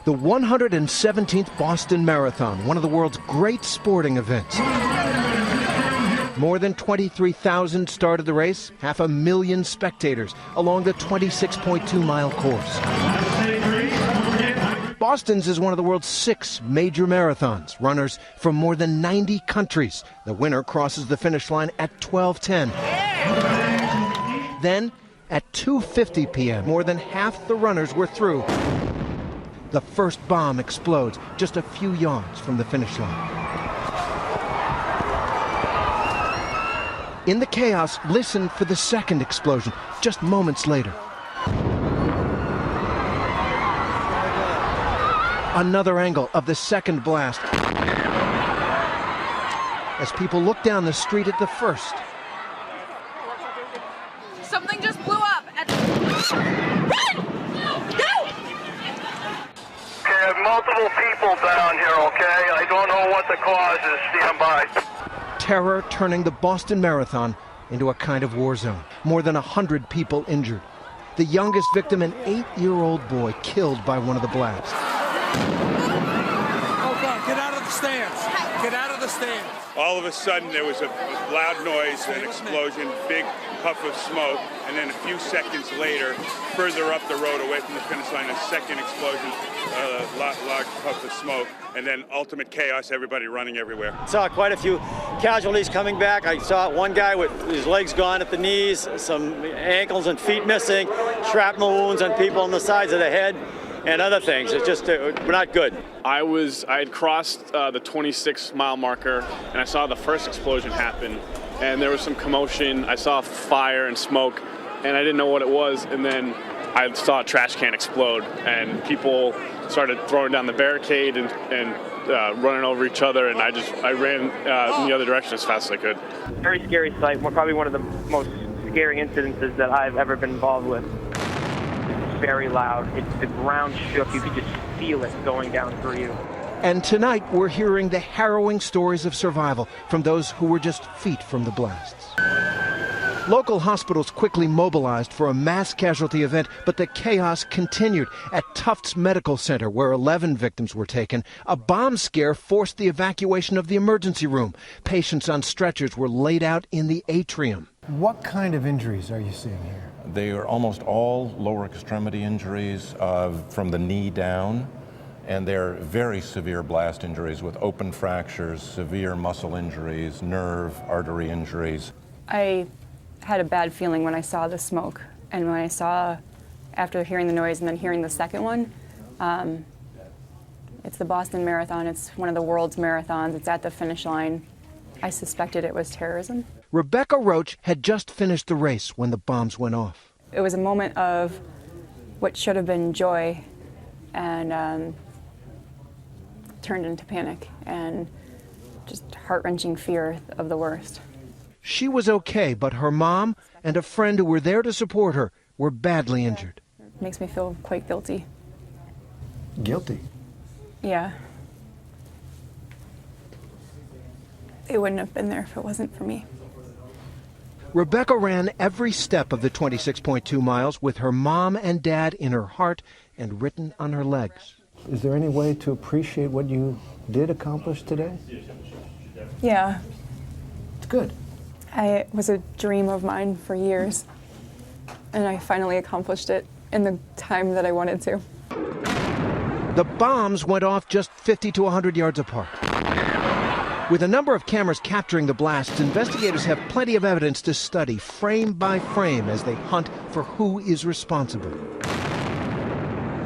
The 117th Boston Marathon, one of the world's great sporting events. More than 23,000 started the race, 500,000 spectators along the 26.2-mile course. Boston's is one of the world's 6 major marathons, runners from more than 90 countries. The winner crosses the finish line at 12:10. Then, at 2:50 p.m., more than half the runners were through. The first bomb explodes just a few yards from the finish line. In the chaos, listen for the second explosion, just moments later. Another angle of the second blast as people look down the street at the first. Something just blew up. Run! Go! Okay, I have multiple people down here, okay? I don't know what the cause is. Stand by. Terror turning the Boston Marathon into a kind of war zone. More than 100 people injured. The youngest victim, an 8-year-old boy killed by one of the blasts. Oh, God, get out of the stands. Get out of the stands. All of a sudden, there was a loud noise, an explosion, big puff of smoke, and then a few seconds later, further up the road away from the finish line, a second explosion, large puff of smoke, and then ultimate chaos, everybody running everywhere. Saw quite a few casualties coming back. I saw one guy with his legs gone at the knees, some ankles and feet missing, shrapnel wounds on people on the sides of the head, and other things. It's just not good. I had crossed the 26-mile marker, and I saw the first explosion happen, and there was some commotion. I saw fire and smoke, and I didn't know what it was, and then I saw a trash can explode, and people started throwing down the barricade and running over each other, and I ran in the other direction as fast as I could. Very scary sight. Probably one of the most scary incidences that I've ever been involved with. Very loud. The ground shook. You could just feel it going down through you. And tonight we're hearing the harrowing stories of survival from those who were just feet from the blasts. Local hospitals quickly mobilized for a mass casualty event, but the chaos continued. At Tufts Medical Center, where 11 victims were taken, a bomb scare forced the evacuation of the emergency room. Patients on stretchers were laid out in the atrium. What kind of injuries are you seeing here? They are almost all lower extremity injuries from the knee down, and they're very severe blast injuries with open fractures, severe muscle injuries, nerve, artery injuries. I had a bad feeling when I saw the smoke, and when I saw, after hearing the noise and then hearing the second one, it's the Boston Marathon. It's one of the world's marathons. It's at the finish line. I suspected it was terrorism. Rebecca Roach had just finished the race when the bombs went off. It was a moment of what should have been joy and turned into panic and just heart-wrenching fear of the worst. She was okay, but her mom and a friend who were there to support her were badly injured. It makes me feel quite guilty. Guilty? Yeah. They wouldn't have been there if it wasn't for me. Rebecca ran every step of the 26.2 miles with her mom and dad in her heart and written on her legs. Is there any way to appreciate what you did accomplish today? Yeah. It's good. It was a dream of mine for years, and I finally accomplished it in the time that I wanted to. The bombs went off just 50 to 100 yards apart. With a number of cameras capturing the blasts, investigators have plenty of evidence to study frame by frame as they hunt for who is responsible.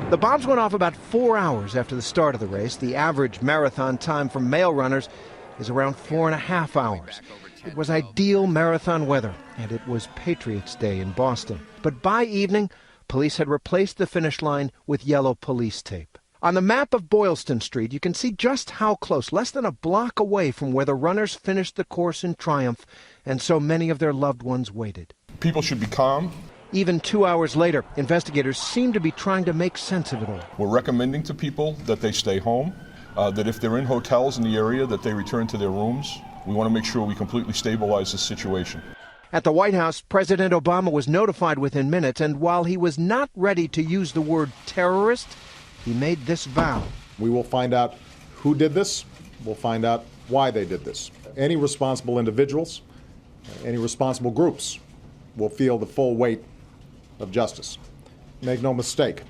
The bombs went off about 4 hours after the start of the race. The average marathon time for male runners is around 4.5 hours. It was ideal marathon weather, and it was Patriots' Day in Boston. But by evening, police had replaced the finish line with yellow police tape. On the map of Boylston Street, you can see just how close, less than a block away from where the runners finished the course in triumph, and so many of their loved ones waited. People should be calm. Even 2 hours later, investigators seem to be trying to make sense of it all. We're recommending to people that they stay home, that if they're in hotels in the area, that they return to their rooms. We want to make sure we completely stabilize the situation. At the White House, President Obama was notified within minutes, and while he was not ready to use the word terrorist, he made this vow. We will find out who did this. We'll find out why they did this. Any responsible individuals, any responsible groups will feel the full weight of justice. Make no mistake,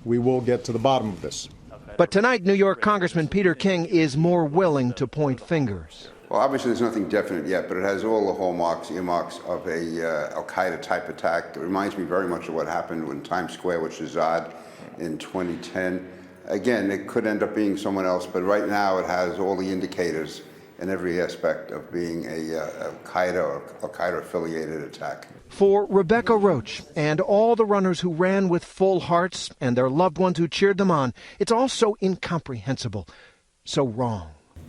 we will get to the bottom of this. But tonight, New York Congressman Peter King is more willing to point fingers. Well, obviously there's nothing definite yet, but it has all the hallmarks, earmarks of a Al-Qaeda type attack. It reminds me very much of what happened in Times Square with Shahzad in 2010. Again, it could end up being someone else, but right now it has all the indicators in every aspect of being a Al-Qaeda or Al-Qaeda affiliated attack. For Rebecca Roach and all the runners who ran with full hearts and their loved ones who cheered them on, it's all so incomprehensible, so wrong.